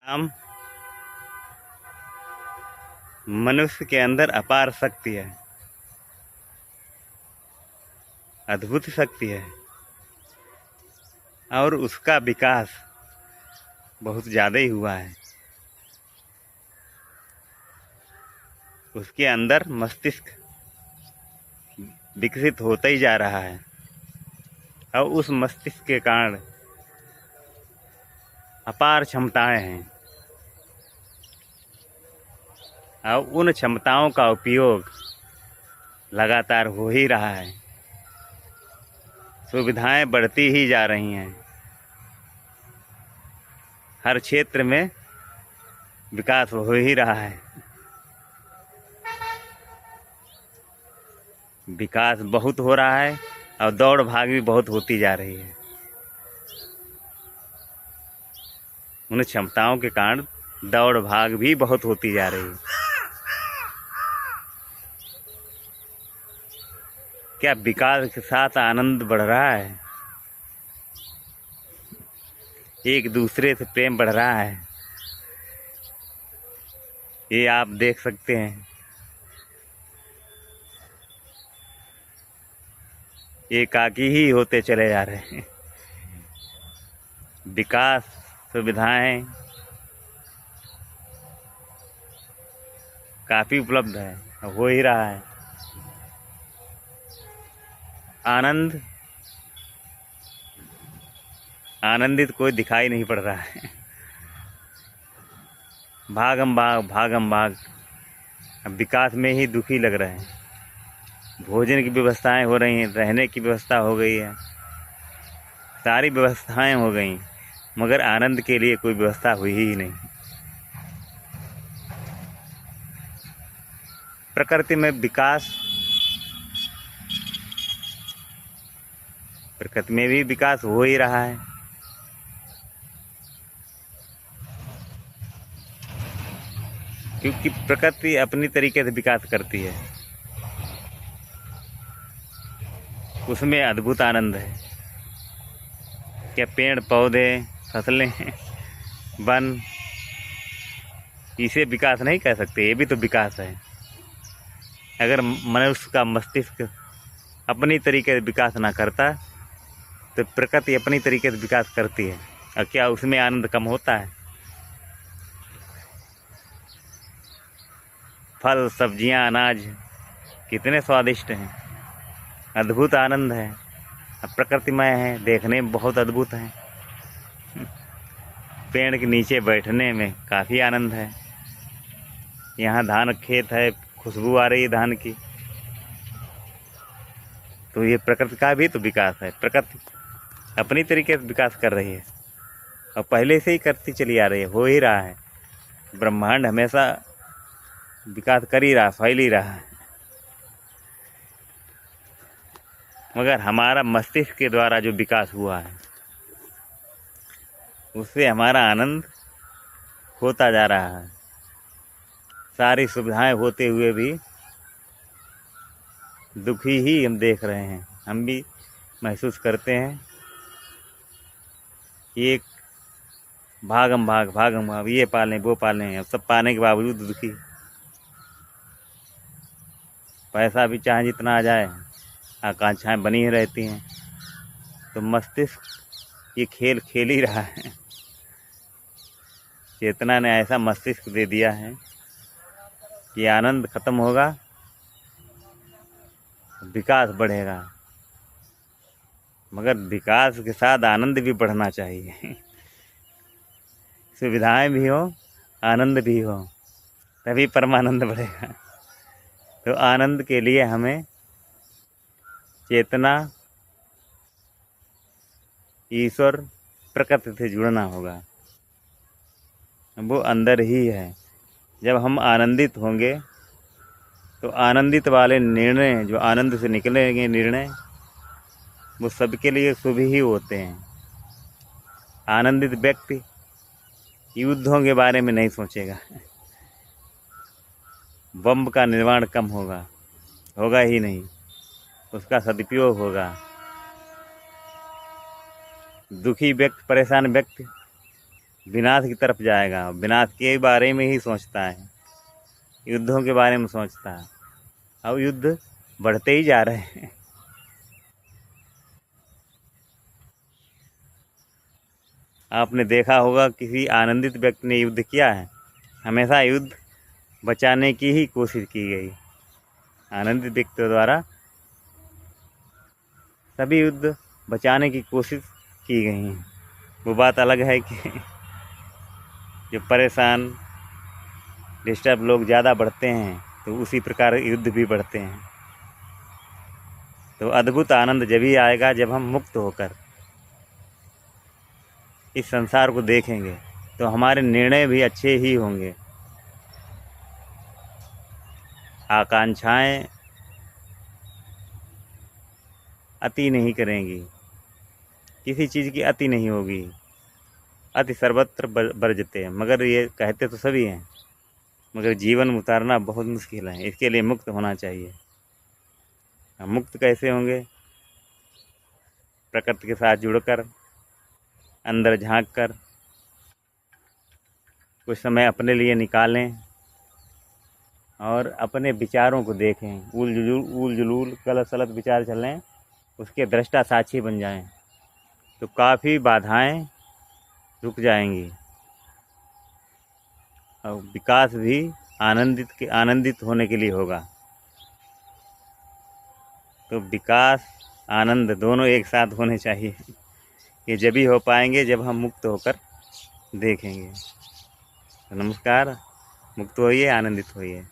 हम मनुष्य के अंदर अपार शक्ति है, अद्भुत शक्ति है और उसका विकास बहुत ज़्यादा ही हुआ है। उसके अंदर मस्तिष्क विकसित होता ही जा रहा है और उस मस्तिष्क के कारण अपार क्षमताएं हैं और उन क्षमताओं का उपयोग लगातार हो ही रहा है। सुविधाएं बढ़ती ही जा रही हैं, हर क्षेत्र में विकास हो ही रहा है। विकास बहुत हो रहा है और दौड़ भाग भी बहुत होती जा रही है। उन क्षमताओं के कारण दौड़ भाग भी बहुत होती जा रही है। क्या विकास के साथ आनंद बढ़ रहा है? एक दूसरे से प्रेम बढ़ रहा है, ये आप देख सकते हैं। एकाकी ही होते चले जा रहे हैं। विकास सुविधाएं काफ़ी उपलब्ध है, हो ही रहा है। आनंदित कोई दिखाई नहीं पड़ रहा है। भागम भाग अब विकास में ही दुखी लग रहे हैं। भोजन की व्यवस्थाएं हो रही हैं, रहने की व्यवस्था हो गई है, सारी व्यवस्थाएं हो गई, मगर आनंद के लिए कोई व्यवस्था हुई ही नहीं। प्रकृति में विकास, प्रकृति में भी विकास हो ही रहा है। क्योंकि प्रकृति अपनी तरीके से विकास करती है, उसमें अद्भुत आनंद है। क्या पेड़ पौधे, फसलें, वन, इसे विकास नहीं कह सकते, ये भी तो विकास है। अगर मनुष्य का मस्तिष्क अपनी तरीके से विकास ना करता तो प्रकृति अपनी तरीके से विकास करती है, और क्या उसमें आनंद कम होता है? फल, सब्जियां, अनाज कितने स्वादिष्ट हैं, अद्भुत आनंद है, प्रकृतिमय है, देखने में बहुत अद्भुत है। पेड़ के नीचे बैठने में काफ़ी आनंद है। यहाँ धान खेत है, खुशबू आ रही है धान की, तो ये प्रकृति का भी तो विकास है। प्रकृति अपनी तरीके से विकास कर रही है और पहले से ही करती चली आ रही है, हो ही रहा है। ब्रह्मांड हमेशा विकास कर ही रहा, फैल ही रहा है, मगर हमारा मस्तिष्क के द्वारा जो विकास हुआ है उससे हमारा आनंद होता जा रहा है। सारी सुविधाएं होते हुए भी दुखी ही हम देख रहे हैं, हम भी महसूस करते हैं। एक भागम भाग, ये पालें वो पालें, अब सब पाने के बावजूद दुखी। पैसा भी चाहे जितना आ जाए, आकांक्षाएं बनी ही रहती हैं। तो मस्तिष्क ये खेल खेल ही रहा है। चेतना ने ऐसा मस्तिष्क दे दिया है कि आनंद खत्म होगा, विकास बढ़ेगा, मगर विकास के साथ आनंद भी बढ़ना चाहिए। सुविधाएं भी हो, आनंद भी हो, तभी परमानंद बढ़ेगा। तो आनंद के लिए हमें चेतना, ईश्वर, प्रकृति से जुड़ना होगा। वो अंदर ही है। जब हम आनंदित होंगे तो आनंदित वाले निर्णय, जो आनंद से निकलेंगे निर्णय, वो सबके लिए शुभ ही होते हैं। आनंदित व्यक्ति युद्धों के बारे में नहीं सोचेगा, बम का निर्माण कम होगा ही नहीं, उसका सदुपयोग होगा। दुखी व्यक्ति, परेशान व्यक्ति विनाश की तरफ जाएगा, विनाश के बारे में ही सोचता है, युद्धों के बारे में सोचता है। अब युद्ध बढ़ते ही जा रहे हैं। आपने देखा होगा किसी आनंदित व्यक्ति ने युद्ध किया है? हमेशा युद्ध बचाने की ही कोशिश की गई। आनंदित व्यक्तियों द्वारा सभी युद्ध बचाने की कोशिश की गई हैं। वो बात अलग है कि जो परेशान डिस्टर्ब लोग ज़्यादा बढ़ते हैं तो उसी प्रकार युद्ध भी बढ़ते हैं। तो अद्भुत आनंद जब ही आएगा जब हम मुक्त होकर इस संसार को देखेंगे, तो हमारे निर्णय भी अच्छे ही होंगे। आकांक्षाएं अति नहीं करेंगी, किसी चीज़ की अति नहीं होगी। अति सर्वत्र वर्जते हैं, मगर ये कहते तो सभी हैं, मगर जीवन में उतारना बहुत मुश्किल है। इसके लिए मुक्त होना चाहिए। हम मुक्त कैसे होंगे? प्रकृति के साथ जुड़कर, अंदर झांक कर कुछ समय अपने लिए निकालें और अपने विचारों को देखें। उल जुलूल गलत सलत विचार चलें, उसके दृष्टा साक्षी बन जाएं, तो काफ़ी बाधाएं रुक जाएंगी और विकास भी आनंदित होने के लिए होगा। तो विकास आनंद दोनों एक साथ होने चाहिए। ये जब ही हो पाएंगे जब हम मुक्त होकर देखेंगे। तो नमस्कार, मुक्त होइए, आनंदित होइए।